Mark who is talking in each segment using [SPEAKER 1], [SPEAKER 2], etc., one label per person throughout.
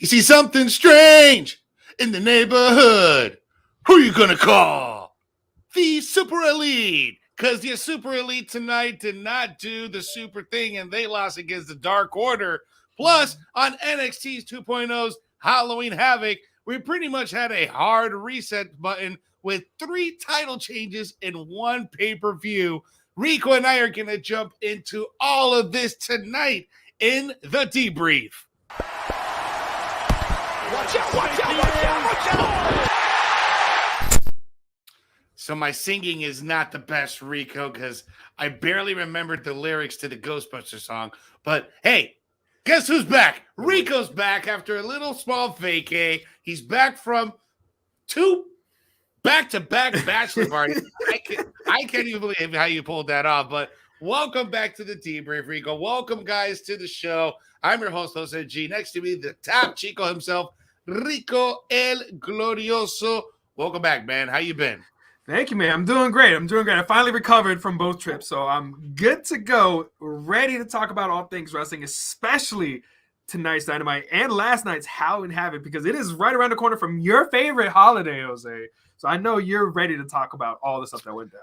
[SPEAKER 1] You see something strange in the neighborhood. Who you gonna call? The Super Elite. Because the Super Elite tonight did not do the super thing and they lost against the Dark Order. Plus, on NXT's 2.0's Halloween Havoc, we pretty much had a hard reset button with 3 title changes in one pay-per-view. Rico and I are going to jump into all of this tonight in the debrief. Watch out, watch out, watch out, watch out! So my singing is not the best, Rico, because I barely remembered the lyrics to the Ghostbusters song. But hey, guess who's back? Rico's back after a little small vacay. He's back from 2 back-to-back bachelor parties. I can't even believe how you pulled that off. But welcome back to the debrief, Rico. Welcome, guys, to the show. I'm your host, Jose G. Next to me, the top Chico himself, Rico El Glorioso. Welcome back, man. How you been?
[SPEAKER 2] Thank you, man. I'm doing great. I finally recovered from both trips, so I'm good to go, ready to talk about all things wrestling, especially tonight's Dynamite and last night's Halloween Havoc, because it is right around the corner from your favorite holiday, Jose. So I know you're ready to talk about all the stuff that went down.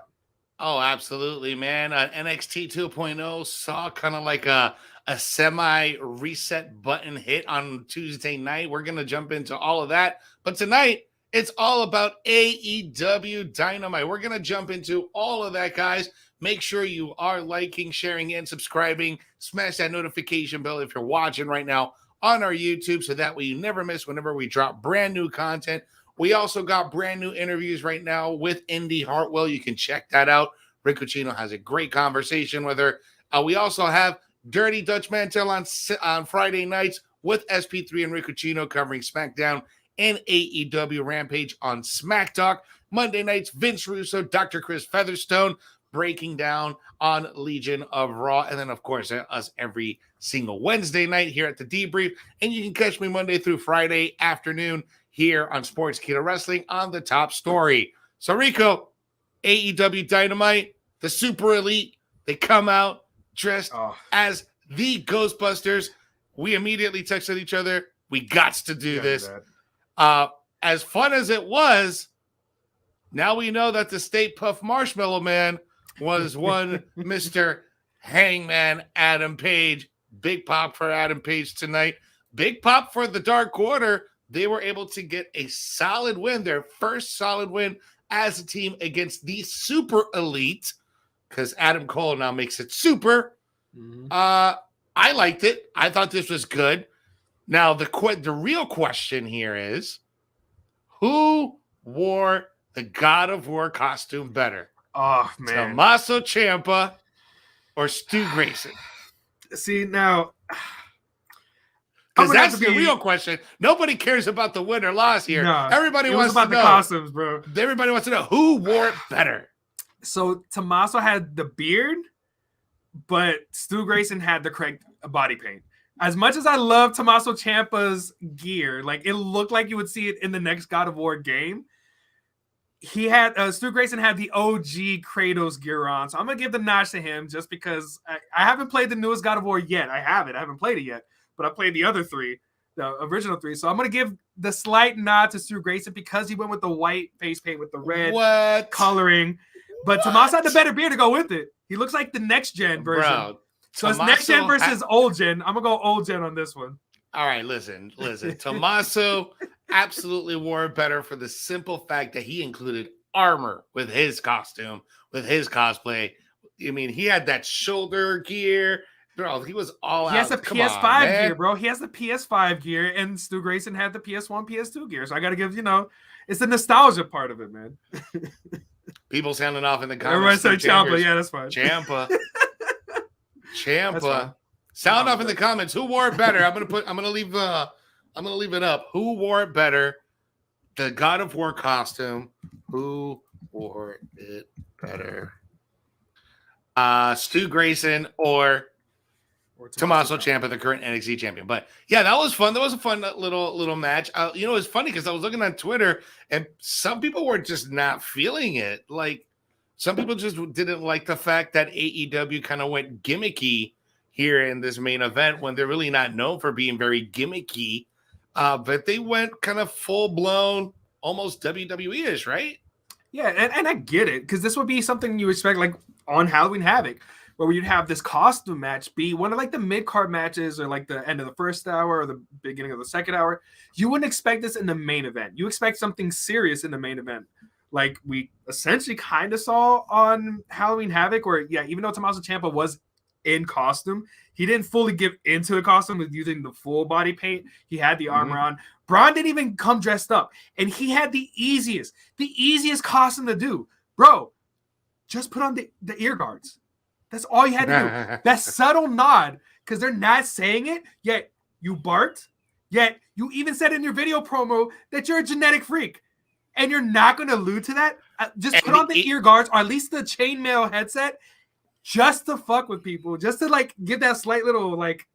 [SPEAKER 1] Oh, absolutely, man. NXT 2.0 saw kind of like a semi-reset button hit on Tuesday night. We're going to jump into all of that. But tonight, it's all about AEW Dynamite. We're going to jump into all of that, guys. Make sure you are liking, sharing, and subscribing. Smash that notification bell if you're watching right now on our YouTube so that way you never miss whenever we drop brand new content. We also got brand new interviews right now with Indy Hartwell. You can check that out. Rico Chino has a great conversation with her. We also have Dirty Dutch Mantel on Friday nights with SP3 and Rico Chino covering SmackDown and AEW Rampage on Smack Talk. Monday nights, Vince Russo, Dr. Chris Featherstone breaking down on Legion of Raw. And then, of course, us every single Wednesday night here at the Debrief. And you can catch me Monday through Friday afternoon here on Sportskeeda Wrestling on the Top Story. So, Rico, AEW Dynamite, the Super Elite, they come out dressed as the Ghostbusters. We immediately texted each other. We got to do this. As fun as it was, now we know that the Stay Puft Marshmallow Man was one Mr. Hangman Adam Page. Big pop for Adam Page tonight. Big pop for the Dark Order. They were able to get a solid win, their first solid win as a team against the Super Elite, because Adam Cole now makes it super. Mm-hmm. I liked it. I thought this was good. Now, the real question here is, who wore the God of War costume better?
[SPEAKER 2] Oh, man.
[SPEAKER 1] Tommaso Ciampa or Stu Grayson?
[SPEAKER 2] See, now...
[SPEAKER 1] Because that's the real question. Nobody cares about the win or loss here. No, everybody wants to know.
[SPEAKER 2] The costumes, bro.
[SPEAKER 1] Everybody wants to know who wore it better.
[SPEAKER 2] So, Tommaso had the beard, but Stu Grayson had the correct body paint. As much as I love Tommaso Ciampa's gear, like it looked like you would see it in the next God of War game. He had Stu Grayson had the OG Kratos gear on, so I'm gonna give the notch to him just because I haven't played the newest God of War yet. I haven't played it yet, but I played the other 3, the original 3. So I'm gonna give the slight nod to Stu Grayson because he went with the white face paint with the red coloring. But Tommaso had the better beard to go with it. He looks like the next gen version.
[SPEAKER 1] Bro.
[SPEAKER 2] So it's next gen versus old gen. I'm going to go old gen on this one.
[SPEAKER 1] All right, listen. Tommaso absolutely wore it better for the simple fact that he included armor with his costume, with his cosplay. I mean, he had that shoulder gear. Bro, he was all out.
[SPEAKER 2] He has the PS5 gear, bro. He has the PS5 gear, and Stu Grayson had the PS1, PS2 gear. So I got to give, it's the nostalgia part of it, man.
[SPEAKER 1] People sounding off in the comments.
[SPEAKER 2] Everybody say Ciampa. Yeah, that's fine.
[SPEAKER 1] Ciampa. Sound off in the comments. Who wore it better? I'm gonna leave it up. Who wore it better? The God of War costume. Who wore it better? Stu Grayson or Tommaso Ciampa, the current NXT champion. But yeah, that was fun. That was a fun little match. It's funny because I was looking on Twitter and some people were just not feeling it. Like some people just didn't like the fact that AEW kind of went gimmicky here in this main event when they're really not known for being very gimmicky. But they went kind of full blown, almost WWE-ish, right?
[SPEAKER 2] Yeah, and I get it, because this would be something you expect like on Halloween Havoc, where you'd have this costume match be one of like the mid-card matches or like the end of the first hour or the beginning of the second hour. You wouldn't expect this in the main event. You expect something serious in the main event. Like we essentially kind of saw on Halloween Havoc, where even though Tommaso Ciampa was in costume, he didn't fully give into the costume with using the full body paint. He had the armor on. Braun didn't even come dressed up, and he had the easiest costume to do. Bro, just put on the ear guards. That's all you had to do. That subtle nod, because they're not saying it, yet you barked, yet you even said in your video promo that you're a genetic freak, and you're not going to allude to that. Just put on the ear guards, or at least the chainmail headset, just to fuck with people, just to like give that slight little like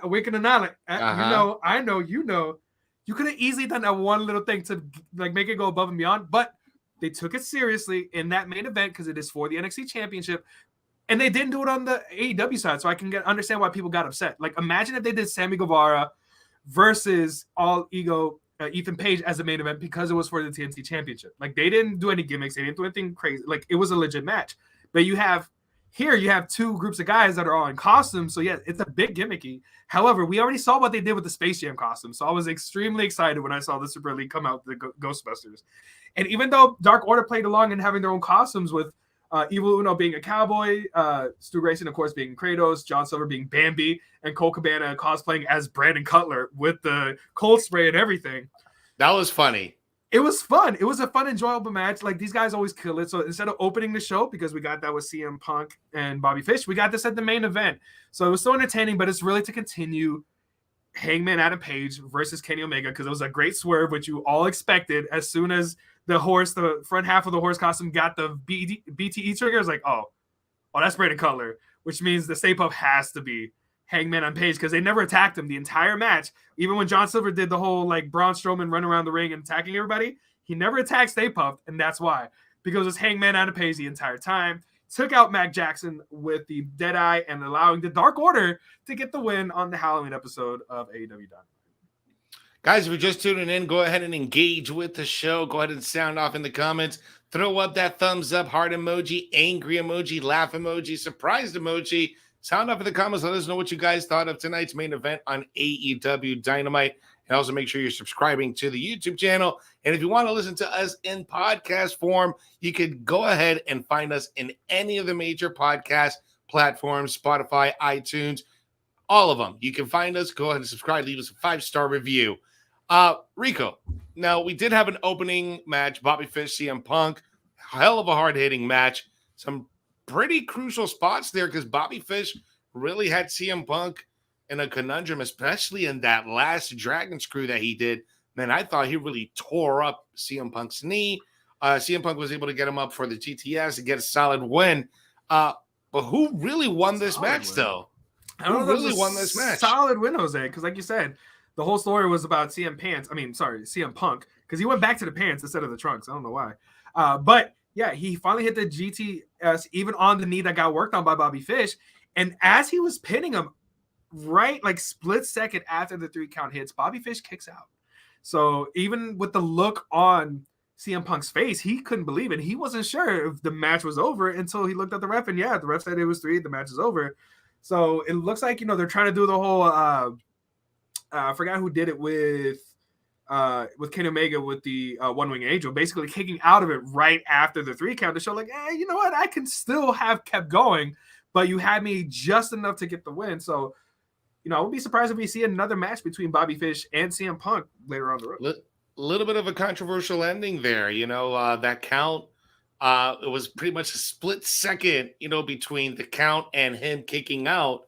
[SPEAKER 2] winking a nod, like I know, you know. You could have easily done that one little thing to like make it go above and beyond, but they took it seriously in that main event because it is for the NXT Championship, and they didn't do it on the AEW side, so I can understand why people got upset. Like, imagine if they did Sammy Guevara versus All Ego Ethan Page as a main event because it was for the TNT Championship. Like, they didn't do any gimmicks, they didn't do anything crazy. Like, it was a legit match. But you have two groups of guys that are all in costume, so yeah, it's a bit gimmicky. However, we already saw what they did with the Space Jam costume, so I was extremely excited when I saw the Super League come out with the Ghostbusters. And even though Dark Order played along and having their own costumes with Evil Uno being a cowboy, Stu Grayson, of course, being Kratos, John Silver being Bambi, and Cole Cabana cosplaying as Brandon Cutler with the cold spray and everything.
[SPEAKER 1] That was funny.
[SPEAKER 2] It was fun. It was a fun, enjoyable match. Like, these guys always kill it. So instead of opening the show, because we got that with CM Punk and Bobby Fish, we got this at the main event. So it was so entertaining, but it's really to continue Hangman Adam Page versus Kenny Omega, because it was a great swerve, which you all expected. As soon as the front half of the horse costume got the BTE trigger, it's like, oh, that's Brandon Cutler, which means the Stay Puft has to be Hangman on Page, because they never attacked him the entire match. Even when John Silver did the whole like Braun Strowman run around the ring and attacking everybody, he never attacked Stay Puft, and that's why, because it's Hangman on Page the entire time. Took out Mac Jackson with the Deadeye and allowing the Dark Order to get the win on the Halloween episode of AEW Dynamite.
[SPEAKER 1] Guys, if you're just tuning in, go ahead and engage with the show. Go ahead and sound off in the comments. Throw up that thumbs up, heart emoji, angry emoji, laugh emoji, surprised emoji. Sound off in the comments. Let us know what you guys thought of tonight's main event on AEW Dynamite. And also make sure you're subscribing to the YouTube channel. And if you want to listen to us in podcast form, you could go ahead and find us in any of the major podcast platforms, Spotify, iTunes, all of them. You can find us. Go ahead and subscribe. Leave us a 5-star review. Rico, now we did have an opening match, Bobby Fish, CM Punk. Hell of a hard-hitting match. Some pretty crucial spots there because Bobby Fish really had CM Punk in a conundrum, especially in that last Dragon Screw that he did. Man, I thought he really tore up CM Punk's knee. CM Punk was able to get him up for the GTS and get a solid win. But who really won this match, though? Who really won this match?
[SPEAKER 2] Solid win, Jose, because like you said, the whole story was about CM Punk, because he went back to the pants instead of the trunks. I don't know why. But yeah, he finally hit the GTS even on the knee that got worked on by Bobby Fish. And as he was pinning him, right, like split second after the 3 count hits, Bobby Fish kicks out. So even with the look on CM Punk's face, he couldn't believe it. He wasn't sure if the match was over until he looked at the ref, and yeah, the ref said it was 3. The match is over. So it looks like, they're trying to do the whole I forgot who did it with Kenny Omega with the One Wing Angel, basically kicking out of it right after the 3 count to show like, hey, you know what? I can still have kept going, but you had me just enough to get the win. So, I wouldn't be surprised if we see another match between Bobby Fish and CM Punk later on the road.
[SPEAKER 1] A little bit of a controversial ending there. That count, it was pretty much a split second, between the count and him kicking out.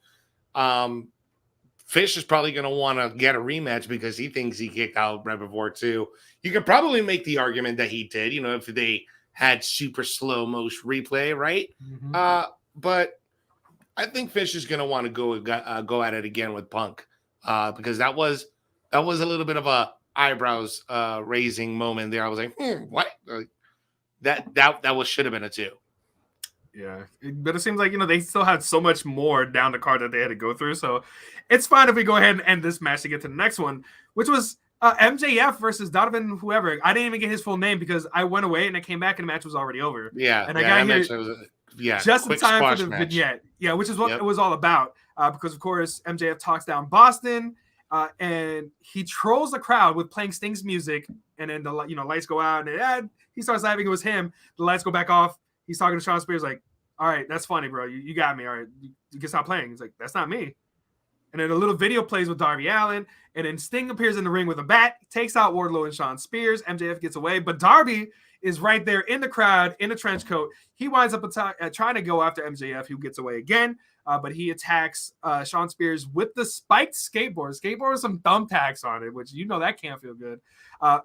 [SPEAKER 1] Fish is probably going to want to get a rematch because he thinks he kicked out right before too. You could probably make the argument that he did, if they had super slow motion replay, right? Mm-hmm. But I think Fish is going to want to go at it again with Punk because that was a little bit of a eyebrows raising moment there. I was like, what? That should have been a 2.
[SPEAKER 2] Yeah, but it seems like they still had so much more down the card that they had to go through. So it's fine if we go ahead and end this match to get to the next one, which was MJF versus Donovan, whoever. I didn't even get his full name because I went away and I came back and the match was already over.
[SPEAKER 1] Yeah,
[SPEAKER 2] and I got here just in time for the vignette. Yeah, which is what it was all about. Because of course MJF talks down Boston, and he trolls the crowd with playing Sting's music, and then the lights go out and he starts laughing. It was him. The lights go back off. He's talking to Shawn Spears like, all right, that's funny, bro. You got me. All right, you can stop playing. He's like, that's not me. And then a little video plays with Darby Allin, and then Sting appears in the ring with a bat, takes out Wardlow and Shawn Spears. MJF gets away, but Darby is right there in the crowd in a trench coat. He winds up trying to go after MJF, who gets away again, but he attacks Shawn Spears with the spiked skateboard. Skateboard with some thumbtacks on it, which that can't feel good.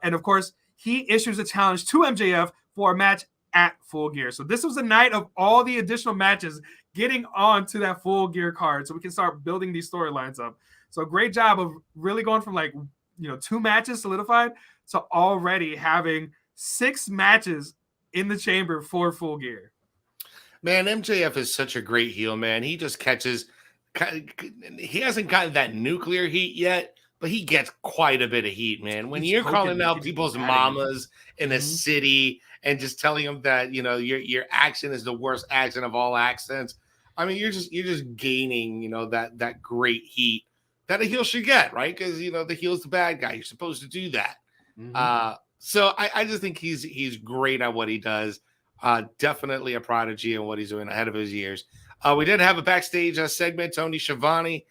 [SPEAKER 2] And of course, he issues a challenge to MJF for a match at Full Gear. So this was a night of all the additional matches getting on to that Full Gear card so we can start building these storylines up. So great job of really going from 2 matches solidified to already having 6 matches in the chamber for Full Gear.
[SPEAKER 1] Man, MJF is such a great heel, man. He just catches, he hasn't gotten that nuclear heat yet, but he gets quite a bit of heat, man. When you're calling out people's mamas in a city and just telling them that, your accent is the worst accent of all accents. I mean, you're just gaining, that great heat that a heel should get, right? Because, the heel's the bad guy. You're supposed to do that. So I just think he's great at what he does. Definitely a prodigy in what he's doing, ahead of his years. We did have a backstage segment. Tony Schiavone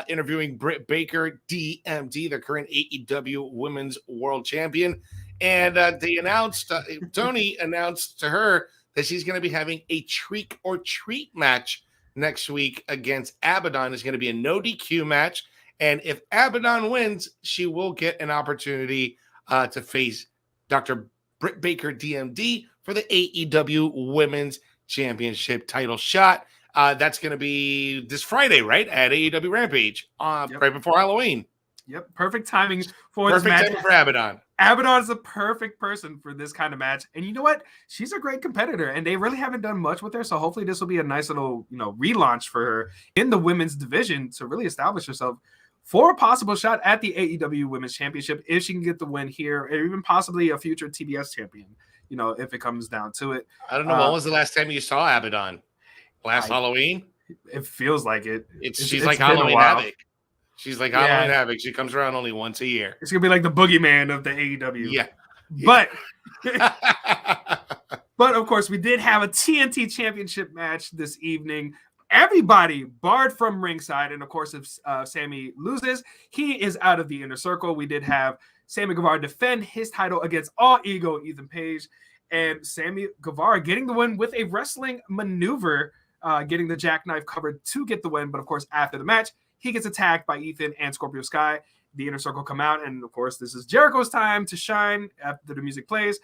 [SPEAKER 1] interviewing Britt Baker, DMD, the current AEW Women's World Champion. And they announced, Tony announced to her that she's going to be having a trick or treat match next week against Abaddon. It's going to be a no DQ match. And if Abaddon wins, she will get an opportunity to face Dr. Britt Baker, DMD, for the AEW Women's Championship title shot. That's going to be this Friday, right? At AEW Rampage, right before Halloween.
[SPEAKER 2] Yep, perfect timing for
[SPEAKER 1] this match.
[SPEAKER 2] Perfect timing for Abaddon. Abaddon is the perfect person for this kind of match. And you know what? She's a great competitor, and they really haven't done much with her. So hopefully this will be a nice little, relaunch for her in the women's division to really establish herself for a possible shot at the AEW Women's Championship if she can get the win here, or even possibly a future TBS champion, if it comes down to it.
[SPEAKER 1] I don't know. When was the last time you saw Abaddon? Halloween?
[SPEAKER 2] It feels like it.
[SPEAKER 1] She's like Halloween Havoc. She's like Halloween Havoc. She comes around only once a year.
[SPEAKER 2] It's going to be like the boogeyman of the AEW.
[SPEAKER 1] Yeah.
[SPEAKER 2] But, but of course, we did have a TNT Championship match this evening. Everybody barred from ringside. And of course, if Sammy loses, he is out of the Inner Circle. We did have Sammy Guevara defend his title against All Ego Ethan Page. And Sammy Guevara getting the win with a wrestling maneuver, getting the jackknife covered to get the win. But of course, after the match, he gets attacked by Ethan and Scorpio Sky. The Inner Circle come out. And of course, this is Jericho's time to shine after the music plays.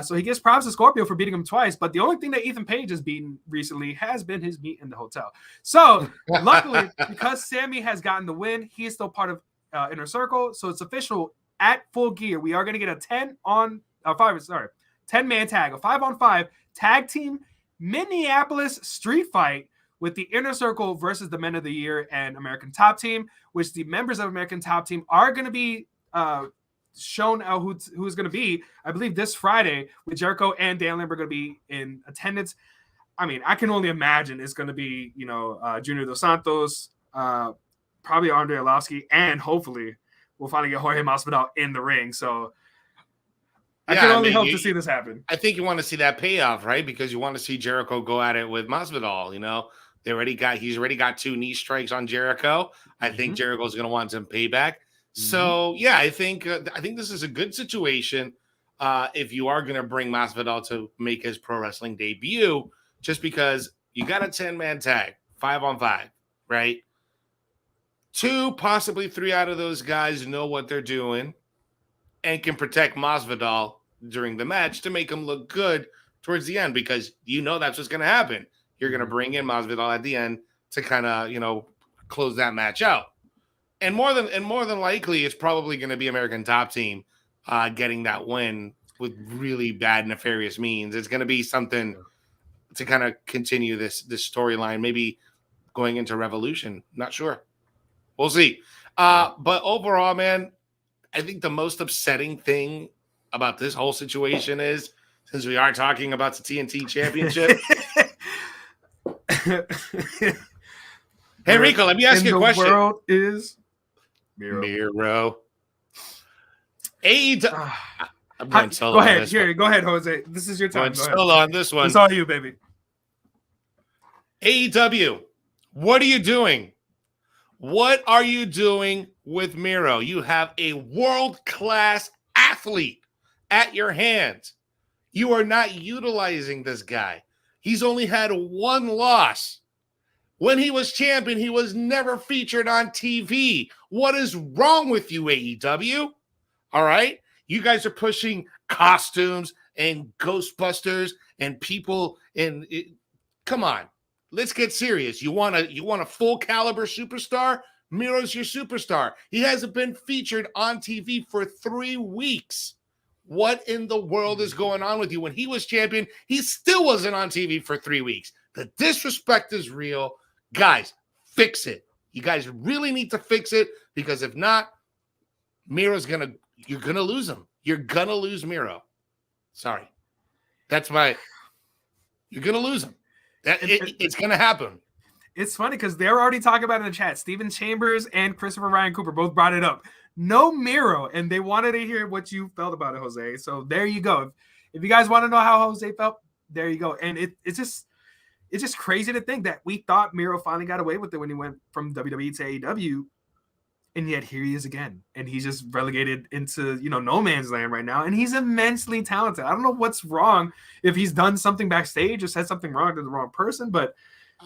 [SPEAKER 2] So he gives props to Scorpio for beating him twice. But the only thing that Ethan Page has beaten recently has been his meet in the hotel. So luckily, because Sammy has gotten the win, he is still part of Inner Circle. So it's official at Full Gear. We are going to get a 10-man tag, a 5-on-5 tag team Minneapolis street fight with the Inner Circle versus the Men of the Year and American Top Team, which the members of American Top Team are going to be shown out who's going to be, I believe, this Friday, with Jericho and Dan Lambert going to be in attendance. I mean, I can only imagine it's going to be, Junior Dos Santos, probably Andre Arlovsky, and hopefully we'll finally get Jorge Masvidal in the ring. So I can only hope to see this happen.
[SPEAKER 1] I think you want to see that payoff, right? Because you want to see Jericho go at it with Masvidal. He's already got 2 knee strikes on Jericho. I think Jericho's going to want some payback. So yeah, I think this is a good situation if you are going to bring Masvidal to make his pro wrestling debut, just because you got a 10-man tag, 5-on-5, right? 2, possibly 3 out of those guys know what they're doing and can protect Masvidal during the match to make him look good towards the end, because that's what's going to happen. You're going to bring in Masvidal at the end to kind of, close that match out. And more than likely, it's probably going to be American Top Team getting that win with really bad, nefarious means. It's going to be something to kind of continue this storyline, maybe going into Revolution. Not sure. We'll see. But overall, man, I think the most upsetting thing about this whole situation is, since we are talking about the TNT Championship. Hey, Rico, let me ask you a question.
[SPEAKER 2] The world is
[SPEAKER 1] Miro. AEW. I'm going solo.
[SPEAKER 2] Go ahead. Here, go ahead, Jose. This is your time.
[SPEAKER 1] Going solo on this one.
[SPEAKER 2] It's all you, baby.
[SPEAKER 1] AEW, what are you doing? What are you doing with Miro? You have a world-class athlete at your hands. You are not utilizing this guy. He's only had one loss. When he was champion, he was never featured on TV. What is wrong with you, AEW? All right? You guys are pushing costumes and Ghostbusters and people and come on. Let's get serious. You want a full caliber superstar? Miro's your superstar. He hasn't been featured on TV for 3 weeks. What in the world is going on with you? When he was champion, he still wasn't on TV for 3 weeks. The disrespect is real. Guys, fix it. You guys really need to fix it, because if not, you're gonna lose him. You're gonna lose Miro. Sorry. You're gonna lose him. It's gonna happen.
[SPEAKER 2] It's funny because they're already talking about it in the chat. Steven Chambers and Christopher Ryan Cooper both brought it up. No Miro, and they wanted to hear what you felt about it, Jose. So there you go. If you guys want to know how Jose felt, there you go. And it's just crazy to think that we thought Miro finally got away with it when he went from WWE to AEW, and yet here he is again, and he's just relegated into no man's land right now. And he's immensely talented. I don't know what's wrong, if he's done something backstage or said something wrong to the wrong person, but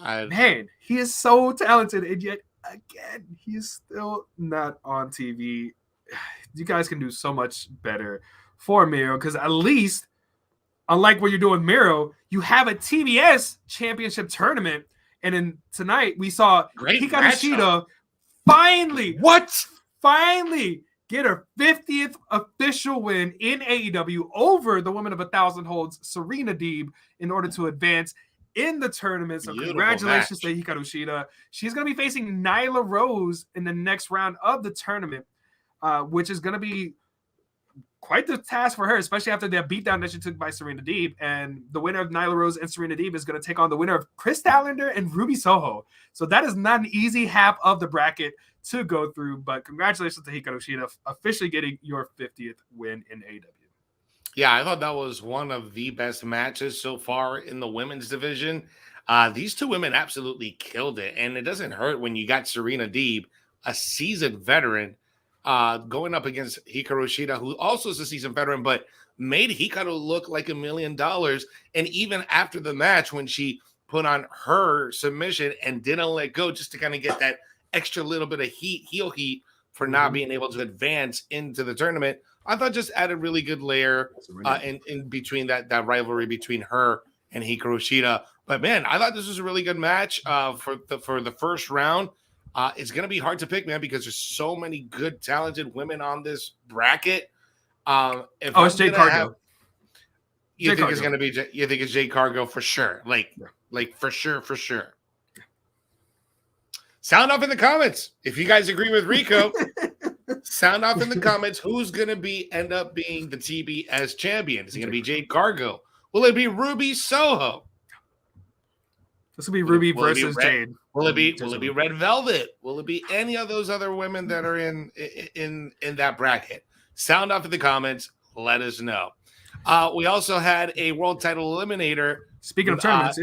[SPEAKER 2] man, he is so talented, and yet again, he's still not on TV. You guys can do so much better for Miro, because at least, unlike what you're doing with Miro, you have a TBS championship tournament. And then tonight we saw Hikaru Shida finally get her 50th official win in AEW over the woman of 1,000 holds, Serena Deeb, in order to advance in the tournament. So congratulations to Hikaru Shida. She's going to be facing Nyla Rose in the next round of the tournament, which is going to be quite the task for her, especially after that beatdown that she took by Serena Deeb. And the winner of Nyla Rose and Serena Deeb is going to take on the winner of Chris Statlander and Ruby Soho. So that is not an easy half of the bracket to go through, but congratulations to Hikaru Shida officially getting your 50th win in AEW.
[SPEAKER 1] Yeah, I thought that was one of the best matches so far in the women's division. These two women absolutely killed it, and it doesn't hurt when you got Serena Deeb, a seasoned veteran, going up against Hikaru Shida, who also is a seasoned veteran, but made Hikaru look like $1 million. And even after the match, when she put on her submission and didn't let go, just to kind of get that extra little bit of heel heat for not being able to advance into the tournament, I thought just added really good layer in between that rivalry between her and Hikaru Shida. But man, I thought this was a really good match for the first round. It's going to be hard to pick, man, because there's so many good, talented women on this bracket.
[SPEAKER 2] It's Jade Cargill.
[SPEAKER 1] You think it's going to be? You think it's Jade Cargill for sure? Like for sure. Sound off in the comments if you guys agree with Rico. Sound off in the comments. Who's going to end up being the TBS champion? Is it going to be Jade Cargill? Will it be Ruby Soho?
[SPEAKER 2] This will be Ruby versus Jade.
[SPEAKER 1] Will it be Red Velvet? Will it be any of those other women that are in that bracket? Sound off in the comments. Let us know. We also had a world title eliminator.
[SPEAKER 2] Speaking of tournaments,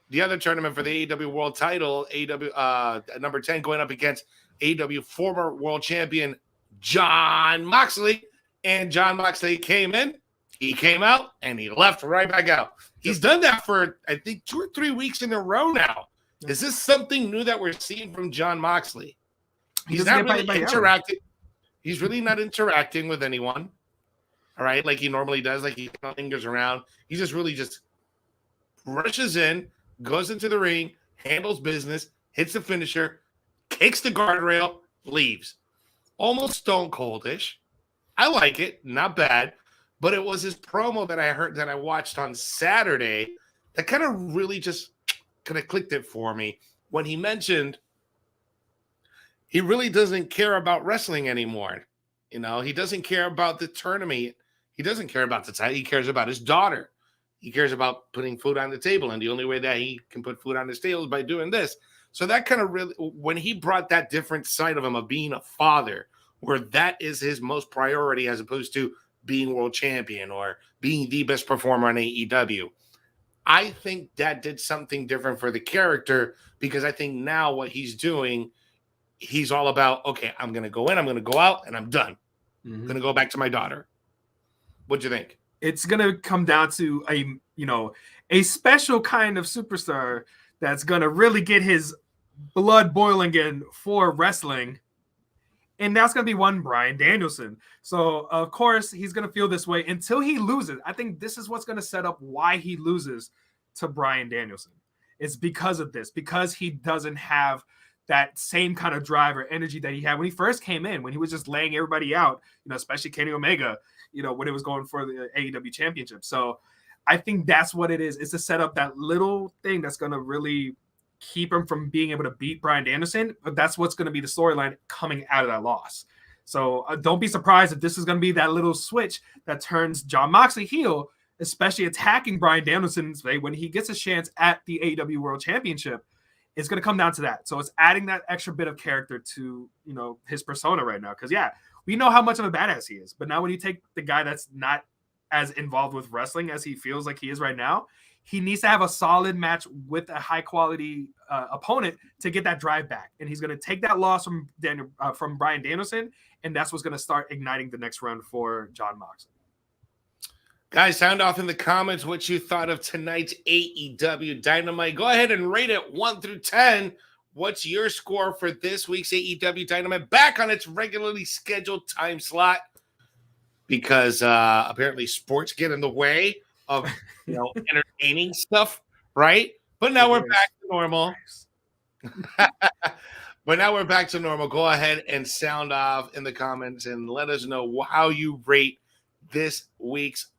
[SPEAKER 1] the other tournament for the AEW world title, AEW number 10, going up against AEW former world champion Jon Moxley. And Jon Moxley came in, he came out, and he left right back out. He's done that for, I think, 2 or 3 weeks in a row now. Is this something new that we're seeing from Jon Moxley? He's not really interacting. He's really not interacting with anyone. All right, like he normally does. Like he lingers around. He just rushes in, goes into the ring, handles business, hits the finisher, kicks the guardrail, leaves. Almost Stone Cold-ish. I like it. Not bad. but it was his promo that I watched on Saturday that kind of really just kind of clicked it for me when he mentioned he really doesn't care about wrestling anymore. He doesn't care about the tournament. He doesn't care about the title. He cares about his daughter. He cares about putting food on the table. And the only way that he can put food on his table is by doing this. So that kind of really, when he brought that different side of him of being a father, where that is his most priority as opposed to being world champion or being the best performer on AEW, I think that did something different for the character, because I think now what he's doing, he's all about, okay, I'm going to go in, I'm going to go out, and I'm done. I'm going to go back to my daughter. What'd you think?
[SPEAKER 2] It's going to come down to a special kind of superstar that's going to really get his blood boiling in for wrestling. And that's going to be one Bryan Danielson. So, of course, he's going to feel this way until he loses. I think this is what's going to set up why he loses to Bryan Danielson. It's because of this, because he doesn't have that same kind of drive or energy that he had when he first came in, when he was just laying everybody out, especially Kenny Omega, when it was going for the AEW championship. So I think that's what it is. It's to set up that little thing that's going to really keep him from being able to beat Bryan Danielson. But that's what's going to be the storyline coming out of that loss. So don't be surprised if this is going to be that little switch that turns Jon Moxley heel, especially attacking Bryan Danielson when he gets a chance at the AEW World Championship. It's going to come down to that. So it's adding that extra bit of character to, his persona right now. Because, we know how much of a badass he is. But now when you take the guy that's not as involved with wrestling as he feels like he is right now, he needs to have a solid match with a high-quality opponent to get that drive back. And he's going to take that loss from Bryan Danielson, and that's what's going to start igniting the next round for Jon Moxley.
[SPEAKER 1] Guys, sound off in the comments what you thought of tonight's AEW Dynamite. Go ahead and rate it 1 through 10. What's your score for this week's AEW Dynamite? Back on its regularly scheduled time slot, because apparently sports get in the way of entertaining stuff, right? But now we're back to normal. Go ahead and sound off in the comments and let us know how you rate this week's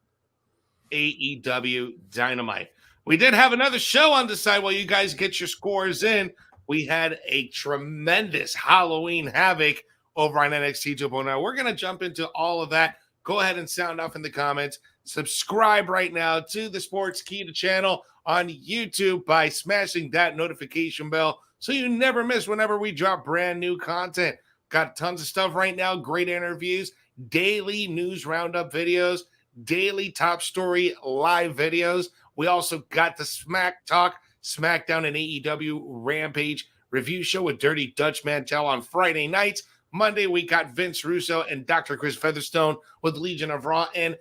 [SPEAKER 1] AEW Dynamite. We did have another show on the side while you guys get your scores in. We had a tremendous Halloween Havoc over on NXT 2.0. We're going to jump into all of that. Go ahead and sound off in the comments. Subscribe right now to the Sportskeeda channel on YouTube by smashing that notification bell so you never miss whenever we drop brand new content. Got tons of stuff right now, great interviews, daily news roundup videos, daily top story live videos. We also got the Smack Talk, SmackDown and AEW Rampage review show with Dirty Dutch Mantel on Friday nights. Monday, we got Vince Russo and Dr. Chris Featherstone with Legion of Raw, and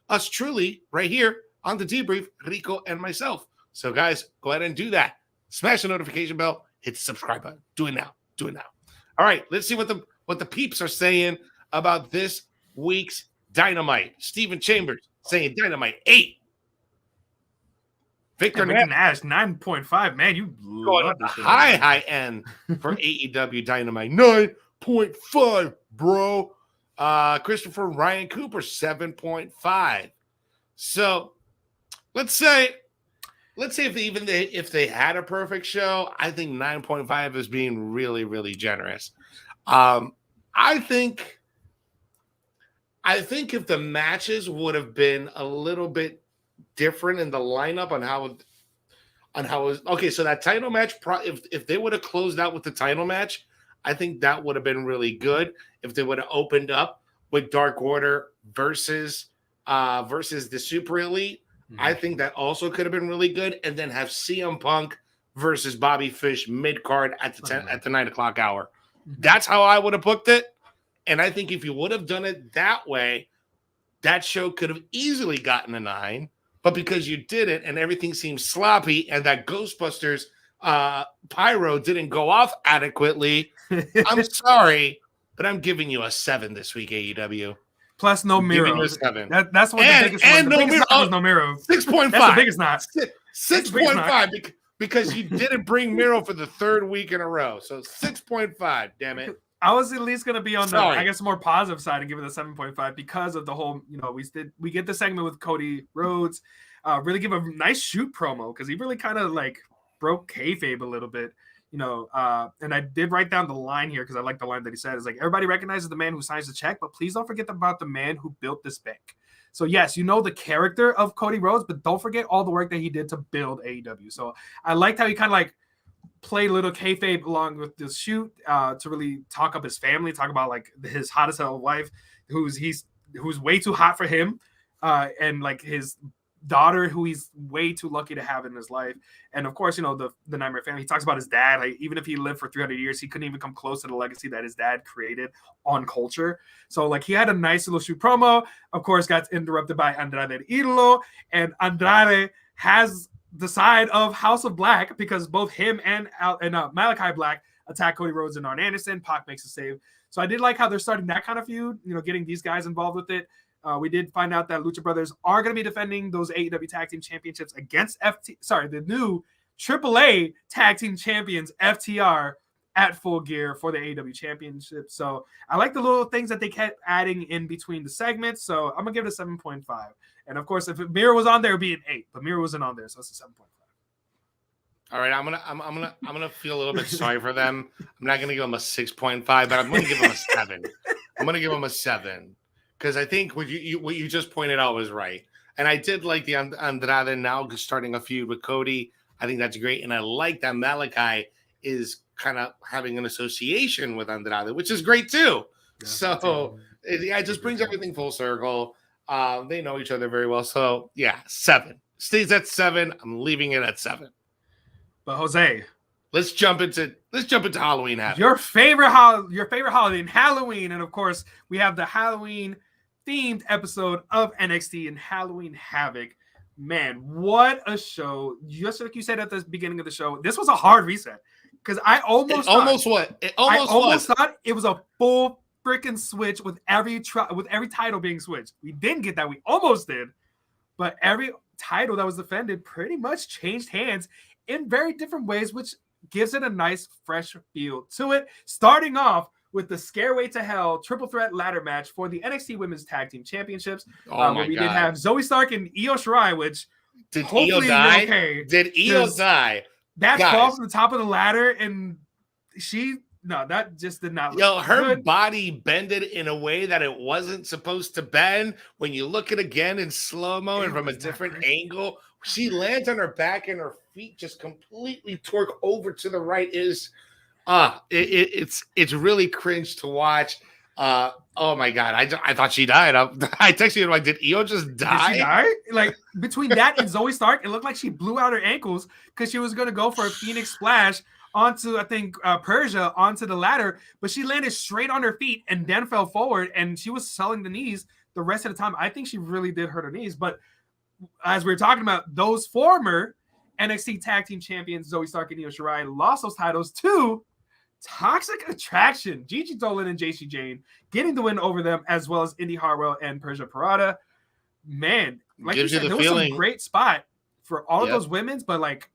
[SPEAKER 1] us truly right here on the Debrief, Rico and myself. So, guys, go ahead and do that. Smash the notification bell, hit the subscribe button. Do it now. Do it now. All right, let's see what the peeps are saying about this week's Dynamite. Steven Chambers saying Dynamite 8. Victor
[SPEAKER 2] Nash 9.5. Man, you
[SPEAKER 1] going on the high end for AEW Dynamite 9.5, bro. Christopher Ryan Cooper 7.5. So let's say if they had a perfect show, I think 9.5 is being really, really generous. I think if the matches would have been a little bit different in the lineup on how it was, okay, so that title match, if they would have closed out with the title match, I think that would have been really good. If they would have opened up with Dark Order versus the Super Elite, I think that also could have been really good. And then have CM Punk versus Bobby Fish mid card at the 9 o'clock hour. That's how I would have booked it. And I think if you would have done it that way, that show could have easily gotten a 9. But because you did it and everything seems sloppy and that Ghostbusters pyro didn't go off adequately, I'm sorry, but I'm giving you a 7 this week, AEW.
[SPEAKER 2] Plus no Miro.
[SPEAKER 1] That's
[SPEAKER 2] what the biggest one. The biggest knock was no Miro.
[SPEAKER 1] 6.5.
[SPEAKER 2] That's the biggest knock.
[SPEAKER 1] 6.5 because you didn't bring Miro for the third week in a row. So 6.5, damn it.
[SPEAKER 2] I was at least gonna be on
[SPEAKER 1] Sorry.
[SPEAKER 2] the, I guess, more positive side and give it a 7.5 because of the whole, we get the segment with Cody Rhodes, really give a nice shoot promo because he really kind of like broke kayfabe a little bit, and I did write down the line here because I like the line that he said is like, everybody recognizes the man who signs the check, but please don't forget about the man who built this bank. So yes, the character of Cody Rhodes, but don't forget all the work that he did to build AEW. So I liked how he kind of like play little kayfabe along with this shoot to really talk up his family, talk about like his hottest hell wife, who's way too hot for him, and like his daughter who he's way too lucky to have in his life, and of course the Nightmare family. He talks about his dad, like even if he lived for 300 years, he couldn't even come close to the legacy that his dad created on culture. So like he had a nice little shoot promo. Of course, got interrupted by Andrade Idolo, and Andrade has the side of House of Black because both him and Malachi Black attack Cody Rhodes and Arn Anderson. Pac makes a save. So I did like how they're starting that kind of feud, getting these guys involved with it. We did find out that Lucha Brothers are going to be defending those AEW Tag Team Championships against the new AAA Tag Team Champions FTR at Full Gear for the AEW Championship. So I like the little things that they kept adding in between the segments. So I'm gonna give it a 7.5. And of course, if Miro was on there, it would be an 8. But Miro wasn't on there, so it's a 7.5.
[SPEAKER 1] All right, I'm gonna feel a little bit sorry for them. I'm not gonna give them a 6.5, but I'm gonna give them a 7. I'm gonna give them a 7 because I think what you just pointed out was right, and I did like the Andrade now starting a feud with Cody. I think that's great, and I like that Malachi is kind of having an association with Andrade, which is great too. Yeah, so it just brings everything full circle. They know each other very well. So yeah, 7 stays at 7. I'm leaving it at 7.
[SPEAKER 2] But Jose,
[SPEAKER 1] let's jump into Halloween Havoc.
[SPEAKER 2] Your favorite holiday in Halloween, and of course we have the Halloween themed episode of NXT and Halloween Havoc. Man, what a show! Just like you said at the beginning of the show, this was a hard reset because I almost thought it was a full freaking switch with every title being switched. We didn't get that. We almost did, but every title that was defended pretty much changed hands in very different ways, which gives it a nice fresh feel to it. Starting off with the Scareway to Hell triple threat ladder match for the NXT Women's Tag Team Championships.
[SPEAKER 1] Where
[SPEAKER 2] we did have Zoe Stark and Io Shirai, which
[SPEAKER 1] did Io die? Okay, did Io die?
[SPEAKER 2] That fall from the top of the ladder, and that just did not look
[SPEAKER 1] her
[SPEAKER 2] good.
[SPEAKER 1] body bended in a way that it wasn't supposed to bend. When you look at it again in slow-mo and from a different angle, she lands on her back and her feet just completely torque over to the right. It's really cringe to watch. Oh my god, I thought she died. I texted you like, did Io just die?
[SPEAKER 2] Did she die? Like between that and Zoe Stark, it looked like she blew out her ankles because she was gonna go for a Phoenix Splash onto, I think, Persia onto the ladder, but she landed straight on her feet and then fell forward, and she was selling the knees the rest of the time. I think she really did hurt her knees, but as we were talking about, those former NXT Tag Team Champions, Zoe Stark and Io Shirai, lost those titles to Toxic Attraction, Gigi Dolan and JC Jane, getting the win over them, as well as Indy Hartwell and Persia Parada. Man, like you said, there was some great spot for all of those women's, but like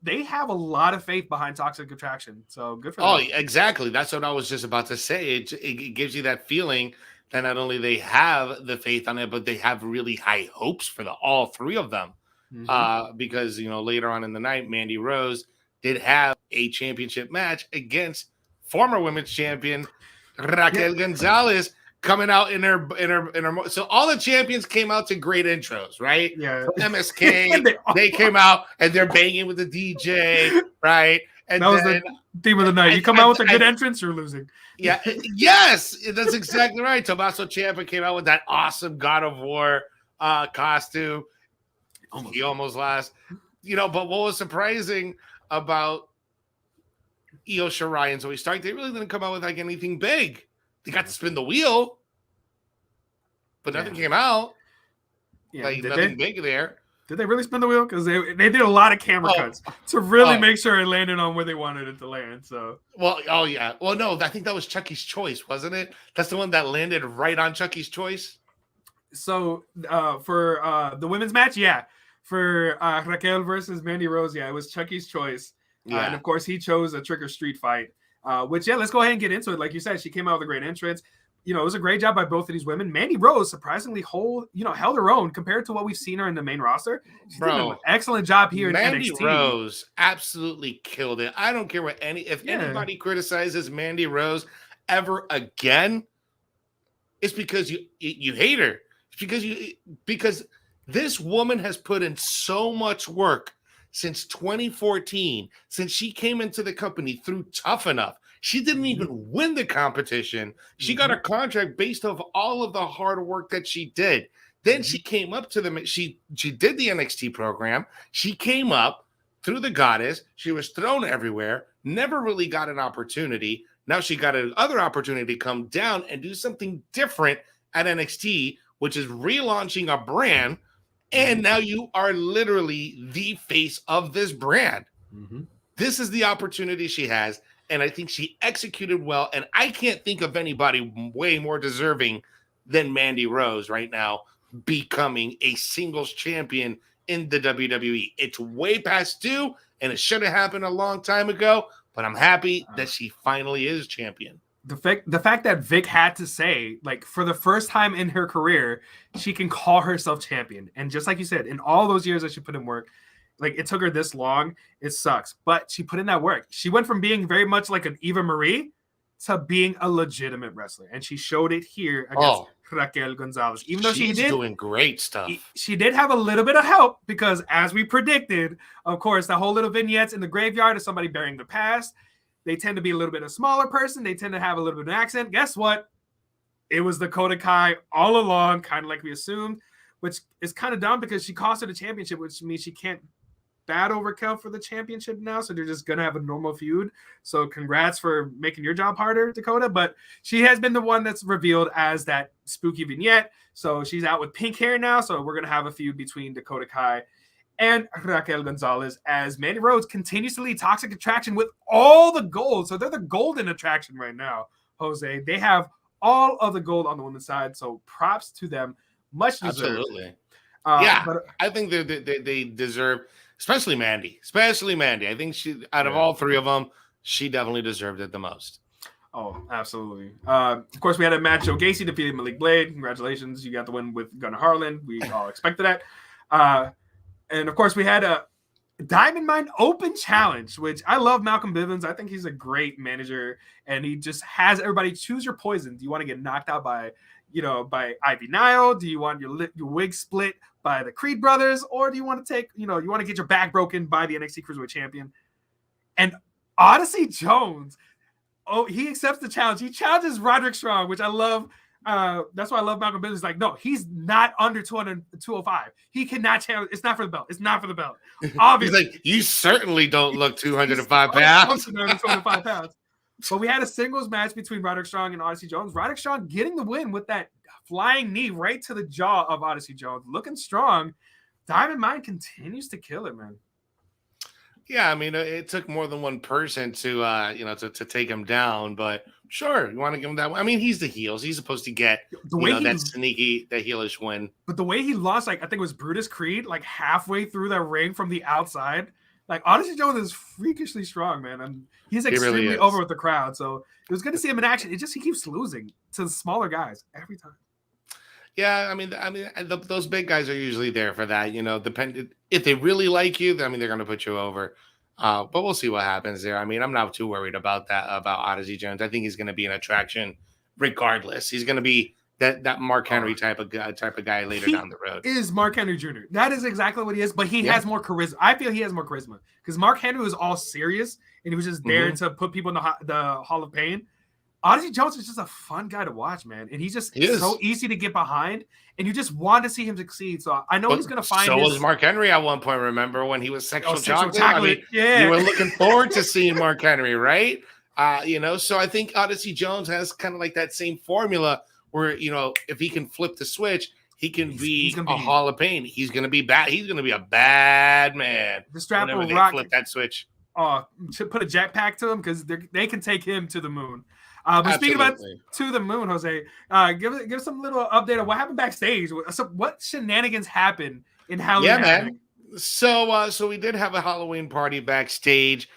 [SPEAKER 2] they have a lot of faith behind Toxic Attraction, so good for them.
[SPEAKER 1] Oh, exactly. That's what I was just about to say. It gives you that feeling that not only they have the faith on it, but they have really high hopes for all three of them. Mm-hmm. Because later on in the night, Mandy Rose did have a championship match against former women's champion Raquel Gonzalez, coming out in her. So all the champions came out to great intros, right?
[SPEAKER 2] Yeah.
[SPEAKER 1] MSK, they came out and they're banging with the DJ, right? And
[SPEAKER 2] that was the theme of the night. You come out with a good entrance, you're losing.
[SPEAKER 1] Yeah. Yes, that's exactly right. Tommaso Ciampa came out with that awesome God of War costume. He almost lost. But what was surprising about Io Shirai and Zoe Stark, they really didn't come out with like anything big. They got to spin the wheel, but nothing came out.
[SPEAKER 2] Yeah,
[SPEAKER 1] like nothing big there.
[SPEAKER 2] Did they really spin the wheel? Because they did a lot of camera cuts to really make sure it landed on where they wanted it to land. So
[SPEAKER 1] yeah. Well, no, I think that was Chucky's Choice, wasn't it? That's the one that landed right on Chucky's Choice.
[SPEAKER 2] So for the women's match, for Raquel versus Mandy Rose, it was Chucky's Choice. And of course, he chose a trick or street fight. Which, yeah, let's go ahead and get into it. Like you said, she came out with a great entrance. You know, it was a great job by both of these women. Mandy Rose surprisingly held her own compared to what we've seen her in the main roster. She did an excellent job here in NXT.
[SPEAKER 1] Mandy Rose absolutely killed it. I don't care what anybody criticizes Mandy Rose ever again, it's because you hate her. It's because this woman has put in so much work since 2014, since she came into the company through Tough Enough. She didn't even win the competition. She got a contract based off all of the hard work that she did. Then she came up to she did the NXT program. She came up through the goddess. She was thrown everywhere, never really got an opportunity. Now she got another opportunity to come down and do something different at NXT, which is relaunching a brand. And now you are literally the face of this brand. This is the opportunity she has. And I think she executed well. And I can't think of anybody way more deserving than Mandy Rose right now becoming a singles champion in the WWE. It's way past due, and it should have happened a long time ago. But I'm happy that she finally is champion.
[SPEAKER 2] The fact that Vic had to say, like, for the first time in her career, she can call herself champion. And just like you said, in all those years that she put in work, like, it took her this long. It sucks. But she put in that work. She went from being very much like an Eva Marie to being a legitimate wrestler. And she showed it here against Raquel Gonzalez. Even though she's
[SPEAKER 1] doing great stuff.
[SPEAKER 2] She did have a little bit of help because, as we predicted, of course, the whole little vignettes in the graveyard of somebody burying the past, they tend to be a little bit of a smaller person. They tend to have a little bit of an accent. Guess what? It was Dakota Kai all along, kind of like we assumed, which is kind of dumb because she cost her the championship, which means she can't battle Raquel for the championship now. So they're just going to have a normal feud. So congrats for making your job harder, Dakota. But she has been the one that's revealed as that spooky vignette. So she's out with pink hair now. So we're going to have a feud between Dakota Kai and Raquel Gonzalez as Mandy Rose continues to lead Toxic Attraction with all the gold. So they're the golden attraction right now, Jose. They have all of the gold on the women's side. So props to them. Much deserved.
[SPEAKER 1] Absolutely. But I think they deserve, especially Mandy. I think she, out of all three of them, she definitely deserved it the most.
[SPEAKER 2] Oh, absolutely. Of course, we had a match. Joe Gacy defeated Malik Blade. Congratulations. You got the win with Gunnar Harlan. We all expected that. And, of course, we had a Diamond Mine Open Challenge, which I love Malcolm Bivens. I think he's a great manager, and he just has everybody choose your poison. Do you want to get knocked out by Ivy Nile? Do you want your wig split by the Creed brothers? Or do you want to you want to get your back broken by the NXT Cruiserweight Champion? And Odyssey Jones, he accepts the challenge. He challenges Roderick Strong, which I love. That's why I love Malcolm Bivens. Like, no, he's not under 205. He cannot challenge. It's not for the belt. It's not for the belt. Obviously.
[SPEAKER 1] He's like, you certainly don't look 205 pounds.
[SPEAKER 2] 205 pounds. But we had a singles match between Roderick Strong and Odyssey Jones. Roderick Strong getting the win with that flying knee right to the jaw of Odyssey Jones. Looking strong. Diamond Mine continues to kill it, man.
[SPEAKER 1] Yeah, I mean, it took more than one person to take him down, but sure, you want to give him that one. I mean, he's the heels. He's supposed to get that sneaky, that heelish win.
[SPEAKER 2] But the way he lost, like, I think it was Brutus Creed, like halfway through that ring from the outside. Like, Odyssey Jones is freakishly strong, man. And he's extremely really over with the crowd. So it was good to see him in action. He keeps losing to the smaller guys every time.
[SPEAKER 1] Yeah, I mean, those big guys are usually there for that. If they really like you, I mean, they're going to put you over. But we'll see what happens there. I mean, I'm not too worried about that, about Odyssey Jones. I think he's going to be an attraction regardless. He's going to be that Mark Henry type of guy later down the road.
[SPEAKER 2] Is Mark Henry Jr. That is exactly what he is, but he has more charisma. I feel he has more charisma because Mark Henry was all serious and he was just there to put people in the Hall of Pain. Odyssey Jones is just a fun guy to watch, man. And he's just so easy to get behind. And you just want to see him succeed. So I know he's going to find
[SPEAKER 1] So was Mark Henry at one point, remember, when he was sexual chocolate? I mean, you were looking forward to seeing Mark Henry, right? So I think Odyssey Jones has kind of like that same formula where, if he can flip the switch, he can be a Hall of Pain. He's going to be bad. He's going to be a bad man.
[SPEAKER 2] The strap will
[SPEAKER 1] flip that switch.
[SPEAKER 2] To put a jetpack to him because they can take him to the moon. But speaking about to the moon, Jose, give some little update on what happened backstage. So what shenanigans happened in Halloween?
[SPEAKER 1] Yeah, man. So we did have a Halloween party backstage.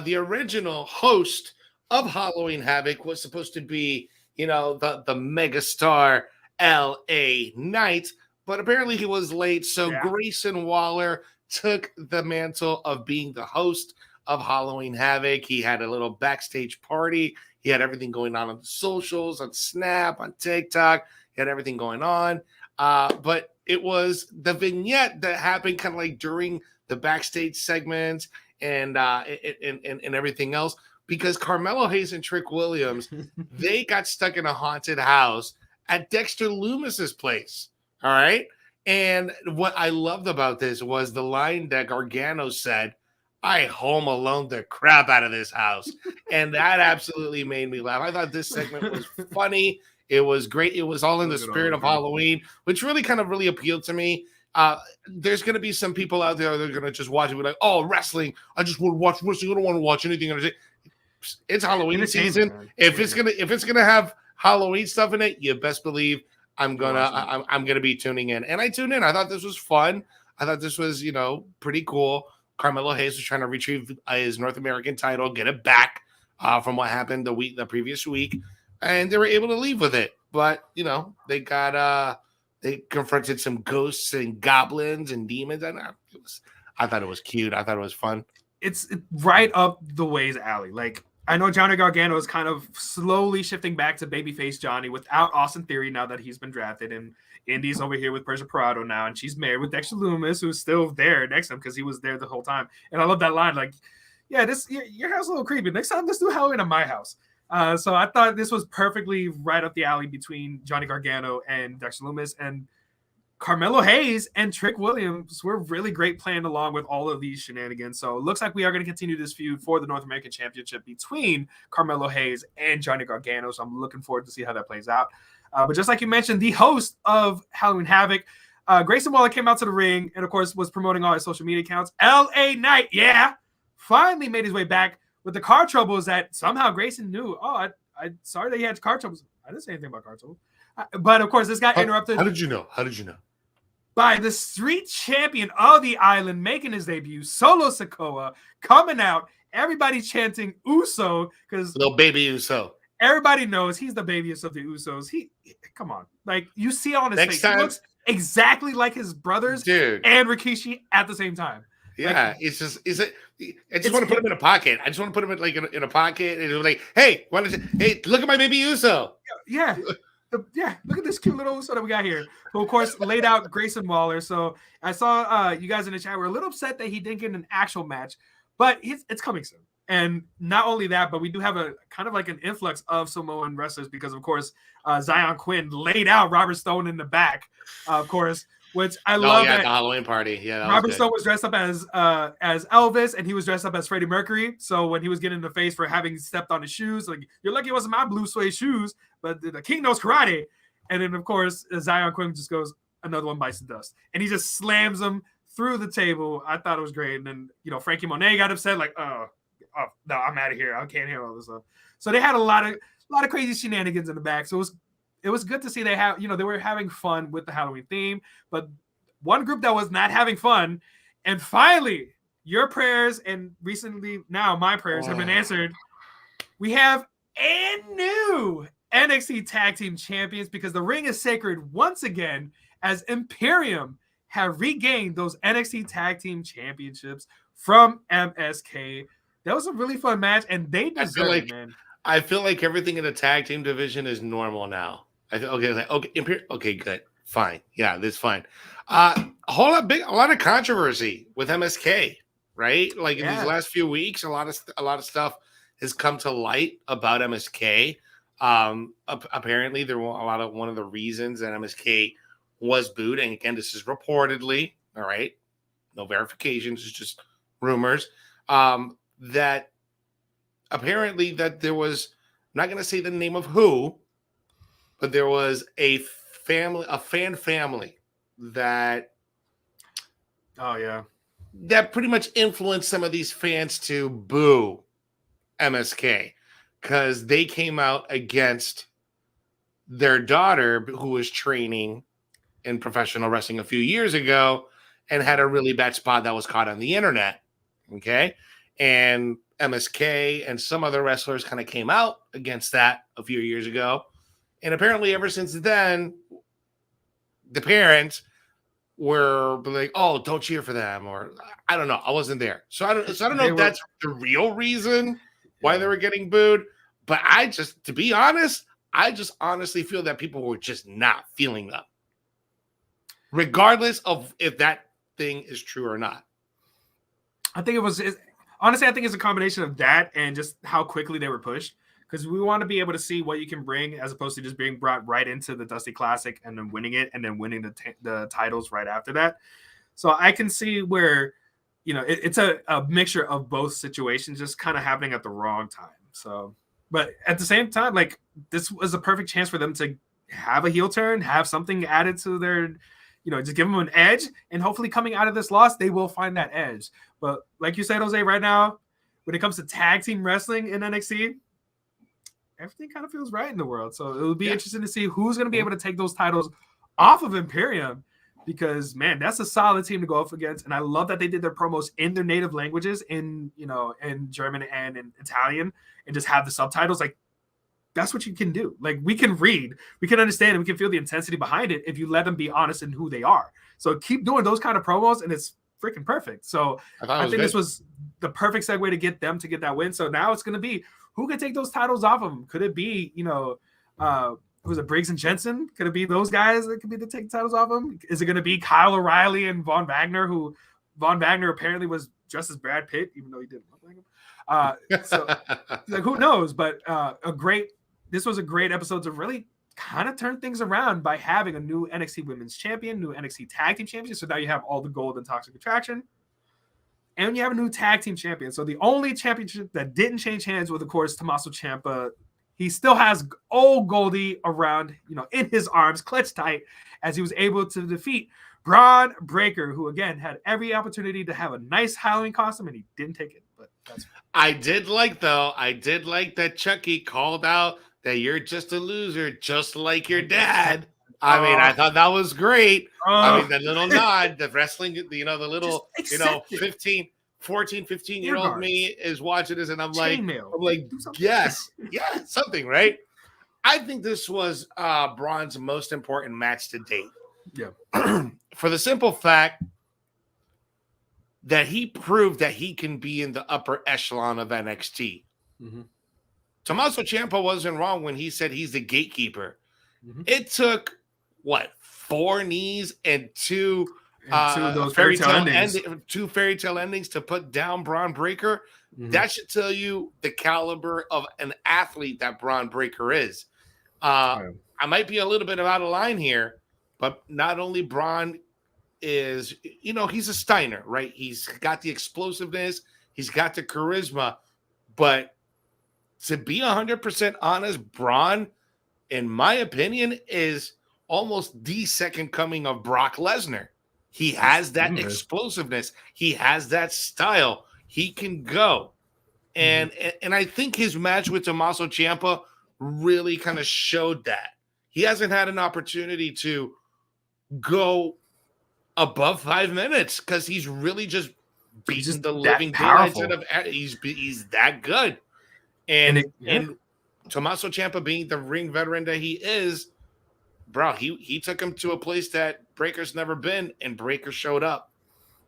[SPEAKER 1] The original host of Halloween Havoc was supposed to be, the megastar LA Knight, but apparently he was late. So
[SPEAKER 2] Yeah.
[SPEAKER 1] Grayson Waller took the mantle of being the host of Halloween Havoc. He had a little backstage party. He had everything going on the socials, on Snap, on TikTok. He had everything going on. But it was the vignette that happened kind of like during the backstage segments and everything else, because Carmelo Hayes and Trick Williams, they got stuck in a haunted house at Dexter Loomis's place. All right. And what I loved about this was the line that Gargano said, "I home alone the crap out of this house." And that absolutely made me laugh. I thought this segment was funny. It was great. It was all in the spirit of Halloween, which really appealed to me. There's going to be some people out there that are going to just watch it and be like, "Oh, wrestling. I just want to watch wrestling. I don't want to watch anything." It's Halloween season. Man. If it's gonna have Halloween stuff in it, you best believe I'm gonna be tuning in. And I tuned in. I thought this was fun. I thought this was, pretty cool. Carmelo Hayes was trying to retrieve his North American title, get it back from what happened the previous week, and they were able to leave with it. But they confronted some ghosts and goblins and demons, and I thought it was cute. I thought it was fun.
[SPEAKER 2] It's right up the Ways alley. Like, I know Johnny Gargano is kind of slowly shifting back to babyface Johnny without Austin Theory now that he's been drafted, and Indy's over here with Persia Parado now, and she's married with Dexter Loomis, who's still there next to him because he was there the whole time. And I love that line, like, "Yeah, your house is a little creepy. Next time, let's do Halloween at my house." So I thought this was perfectly right up the alley between Johnny Gargano and Dexter Loomis, and Carmelo Hayes and Trick Williams were really great playing along with all of these shenanigans. So it looks like we are going to continue this feud for the North American Championship between Carmelo Hayes and Johnny Gargano. So I'm looking forward to see how that plays out. But just like you mentioned, the host of Halloween Havoc, Grayson Waller, came out to the ring and, of course, was promoting all his social media accounts. LA Knight, finally made his way back with the car troubles that somehow Grayson knew. "Oh, I sorry that he had car troubles." I didn't say anything about car troubles. But, of course, this got interrupted.
[SPEAKER 1] How did you know?
[SPEAKER 2] By the street champion of the island making his debut, Solo Sikoa, coming out, everybody chanting Uso, because
[SPEAKER 1] little baby Uso.
[SPEAKER 2] Everybody knows he's the babyest of the Usos. Come on, like, you see it on his face. He looks exactly like his brothers,
[SPEAKER 1] dude,
[SPEAKER 2] and Rikishi at the same time.
[SPEAKER 1] Yeah, I just want to put him in a pocket. I just want to put him in a pocket and like, hey, look at my baby Uso.
[SPEAKER 2] Yeah. Look at this cute little Uso that we got here, who, of course, laid out Grayson Waller. So I saw you guys in the chat were a little upset that he didn't get an actual match, but it's coming soon. And not only that, but we do have a kind of like an influx of Samoan wrestlers because, of course, Zion Quinn laid out Robert Stone in the back, of course, which I love.
[SPEAKER 1] Yeah, the Halloween party. Yeah,
[SPEAKER 2] Robert Stone was dressed up as Elvis, and he was dressed up as Freddie Mercury. So when he was getting in the face for having stepped on his shoes, like, "You're lucky it wasn't my blue suede shoes, but the king knows karate." And then, of course, Zion Quinn just goes, "Another one bites the dust," and he just slams him through the table. I thought it was great. And then, Frankie Monet got upset, like, "Oh no, I'm out of here. I can't hear all this stuff." So they had a lot of crazy shenanigans in the back. So it was good to see they were having fun with the Halloween theme, but one group that was not having fun, and finally your prayers and recently now my prayers have been answered. We have a new NXT Tag Team Champions, because the ring is sacred once again, as Imperium have regained those NXT Tag Team Championships from MSK. That was a really fun match, and they deserve it, man.
[SPEAKER 1] I feel like everything in the tag team division is normal now. Okay, good, fine, yeah, this is fine. A lot of controversy with MSK, right? Like in these last few weeks, a lot of stuff has come to light about MSK. Apparently, one of the reasons that MSK was booed, and again, this is reportedly, all right, no verifications, it's just rumors. That apparently that there was, I'm not going to say the name of who, but there was a fan family that that pretty much influenced some of these fans to boo MSK because they came out against their daughter, who was training in professional wrestling a few years ago and had a really bad spot that was caught on the internet. Okay. And MSK and some other wrestlers kind of came out against that a few years ago. And apparently ever since then, the parents were like, "Oh, don't cheer for them," or I don't know. I wasn't there, so I don't know if that's the real reason why they were getting booed. But to be honest, I just honestly feel that people were just not feeling them, regardless of if that thing is true or not.
[SPEAKER 2] I think honestly, I think it's a combination of that and just how quickly they were pushed. Because we want to be able to see what you can bring as opposed to just being brought right into the Dusty Classic and then winning it and then winning the titles right after that. So I can see where, it's a mixture of both situations just kind of happening at the wrong time. So, but at the same time, like this was a perfect chance for them to have a heel turn, have something added to their, just give them an edge. And hopefully coming out of this loss, they will find that edge. But like you said, Jose, right now, when it comes to tag team wrestling in NXT, everything kind of feels right in the world. So it would be interesting to see who's going to be able to take those titles off of Imperium because, man, that's a solid team to go up against. And I love that they did their promos in their native languages in German and in Italian and just have the subtitles. Like, that's what you can do. Like, we can read, we can understand, and we can feel the intensity behind it if you let them be honest in who they are. So keep doing those kind of promos, and it's freaking perfect. So I think this was the perfect segue to get them to get that win. So now it's going to be, who could take those titles off of them? Could it be, who's it, Briggs and Jensen? Could it be those guys that could be to take the titles off them? Is it going to be Kyle O'Reilly and Von Wagner, who Von Wagner apparently was dressed as Brad Pitt, even though he didn't look like him? So, like, who knows? But this was a great episode to really kind of turn things around by having a new NXT Women's Champion, new NXT Tag Team Champion. So now you have all the gold and Toxic Attraction. And you have a new tag team champion. So the only championship that didn't change hands was, of course, Tommaso Ciampa. He still has old Goldie around, in his arms, clutched tight, as he was able to defeat Braun Breaker, who, again, had every opportunity to have a nice Halloween costume, and he didn't take it. But that's fine.
[SPEAKER 1] I did like that Chucky called out that you're just a loser, just like your dad. I mean, I thought that was great. I mean, that little nod, the wrestling, the little, 15-year-old me is watching this, and I'm like, yes, something, right? I think this was Braun's most important match to date.
[SPEAKER 2] Yeah.
[SPEAKER 1] For the simple fact that he proved that he can be in the upper echelon of NXT.
[SPEAKER 2] Mm-hmm.
[SPEAKER 1] Tommaso Ciampa wasn't wrong when he said he's the gatekeeper.
[SPEAKER 2] Mm-hmm.
[SPEAKER 1] It took 4 knees and two
[SPEAKER 2] of those fairy tale endings.
[SPEAKER 1] Two fairy tale endings to put down Braun Breaker. Mm-hmm. That should tell you the caliber of an athlete that Braun Breaker is. I might be a little bit out of line here, but not only Braun is, he's a Steiner, right? He's got the explosiveness, he's got the charisma, but to be 100% honest, Braun, in my opinion, is almost the second coming of Brock Lesnar. He has that explosiveness. He has that style. He can go. And I think his match with Tommaso Ciampa really kind of showed that. He hasn't had an opportunity to go above 5 minutes because he's really just beaten the living daylights out of it. He's that good. And Tommaso Ciampa, being the ring veteran that he is, bro, he took him to a place that Breaker's never been, and Breaker showed up.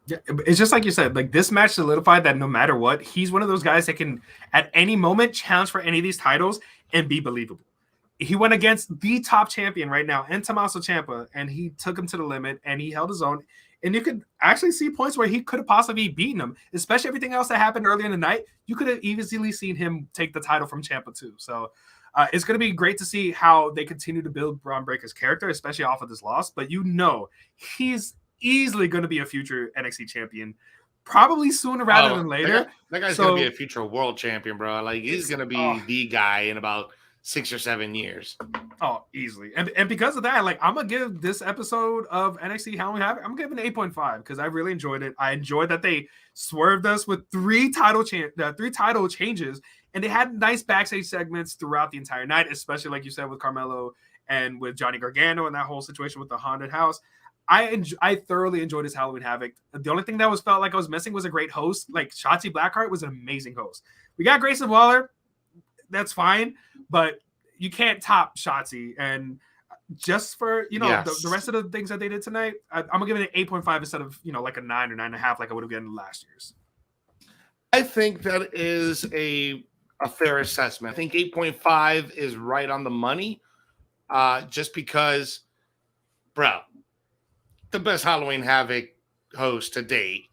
[SPEAKER 2] Yeah, it's just like you said, like this match solidified that no matter what, he's one of those guys that can at any moment challenge for any of these titles and be believable. He went against the top champion right now, and Tommaso Ciampa, and he took him to the limit, and he held his own. And you could actually see points where he could have possibly beaten him, especially everything else that happened earlier in the night. You could have easily seen him take the title from Ciampa too. So it's going to be great to see how they continue to build Braun Breaker's character, especially off of this loss. But he's easily going to be a future NXT champion, probably sooner rather than later.
[SPEAKER 1] That guy's going to be a future world champion, bro. Like, he's going to be the guy in about 6 or 7 years.
[SPEAKER 2] Oh, easily. And because of that, like, I'm going to give this episode of NXT Halloween Havoc, I'm going to give it an 8.5 because I really enjoyed it. I enjoyed that they swerved us with 3 title changes, and they had nice backstage segments throughout the entire night, especially, like you said, with Carmelo and with Johnny Gargano and that whole situation with the haunted house. I thoroughly enjoyed this Halloween Havoc. The only thing that felt like I was missing was a great host. Like, Shotzi Blackheart was an amazing host. We got Grayson Waller. That's fine, but you can't top Shotzi. And just for the rest of the things that they did tonight, I'm gonna give it an 8.5 instead of like a 9 or 9.5 like I would have given last year's.
[SPEAKER 1] I think that is a fair assessment. I think 8.5 is right on the money. Just because, bro, the best Halloween Havoc host to date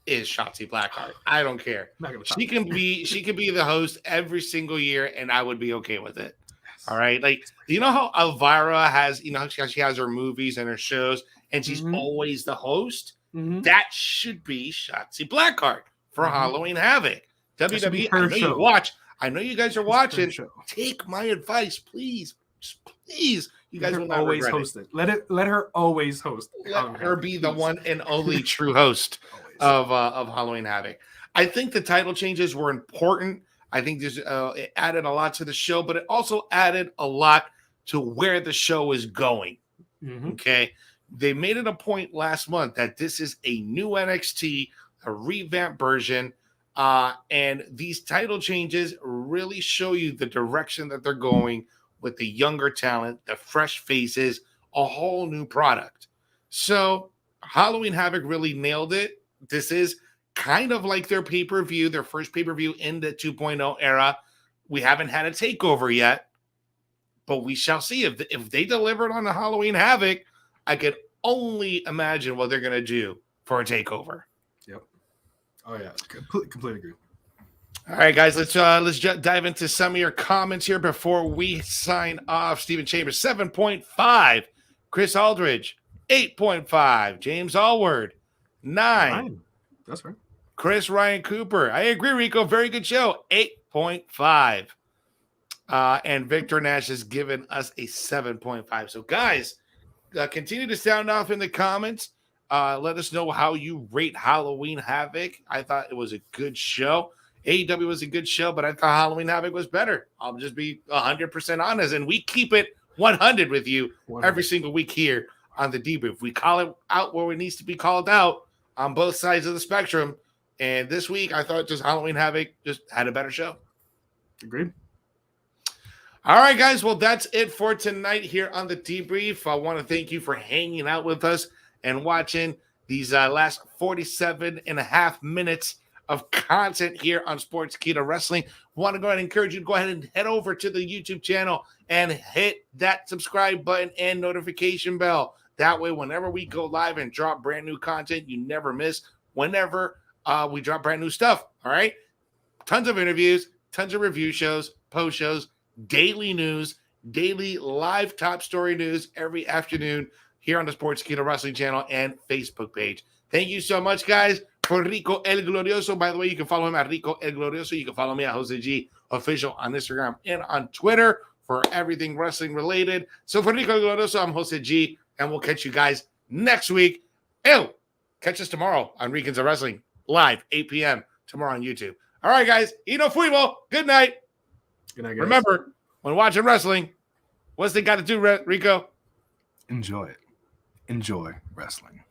[SPEAKER 1] is Shotzi Blackheart. I don't care. She can be the host every single year, and I would be okay with it. Yes. All right. Like, you know how Elvira has, she has her movies and her shows, and she's always the host? That should be Shotzi Blackheart for Halloween Havoc. WWE, I know you watch. I know you guys are watching. Take my advice, please. Just please. You guys will always host it.
[SPEAKER 2] Let her always host.
[SPEAKER 1] Let her be the one and only true host of Halloween Havoc. I think the title changes were important. I think this it added a lot to the show, but it also added a lot to where the show is going. Okay. They made it a point last month that this is a new NXT, a revamped version. And these title changes really show you the direction that they're going with the younger talent, the fresh faces, a whole new product. So Halloween Havoc really nailed it. This is kind of like their pay-per-view, their first pay-per-view in the 2.0 era. We haven't had a takeover yet, but we shall see. If they delivered on the Halloween Havoc, I could only imagine what they're going to do for a takeover.
[SPEAKER 2] Yep. Oh, yeah. Completely agree.
[SPEAKER 1] All right, guys, let's dive into some of your comments here before we sign off. Stephen Chambers, 7.5. Chris Aldridge, 8.5. James Allward, 9.
[SPEAKER 2] That's right.
[SPEAKER 1] Chris Ryan Cooper, I agree, Rico. Very good show, 8.5. And Victor Nash has given us a 7.5. So, guys, continue to sound off in the comments. Let us know how you rate Halloween Havoc. I thought it was a good show. AEW was a good show, but I thought Halloween Havoc was better. I'll just be 100% honest, and we keep it 100 with you every single week here on the Debrief. We call it out where it needs to be called out on both sides of the spectrum. And this week, I thought just Halloween Havoc just had a better show.
[SPEAKER 2] Agreed.
[SPEAKER 1] All right, guys. Well, that's it for tonight here on the Debrief. I want to thank you for hanging out with us and watching these last 47 and a half minutes of content here on Sportskeeda Wrestling. I want to go ahead and encourage you to go ahead and head over to the YouTube channel and hit that subscribe button and notification bell. That way, whenever we go live and drop brand new content, you never miss whenever we drop brand new stuff. All right? Tons of interviews, tons of review shows, post shows, daily news, daily live top story news every afternoon here on the Sportskeeda Wrestling channel and Facebook page. Thank you so much, guys. For Rico El Glorioso, by the way, you can follow him at Rico El Glorioso. You can follow me at Jose G Official on Instagram and on Twitter for everything wrestling related. So for Rico El Glorioso, I'm Jose G, and we'll catch you guys next week. Ew! Catch us tomorrow on Weekends of Wrestling, live, 8 p.m. tomorrow on YouTube. All right, guys. Y no fuimos. Good night.
[SPEAKER 2] Good night, guys.
[SPEAKER 1] Remember, when watching wrestling, what's they got to do, Rico?
[SPEAKER 2] Enjoy it. Enjoy wrestling.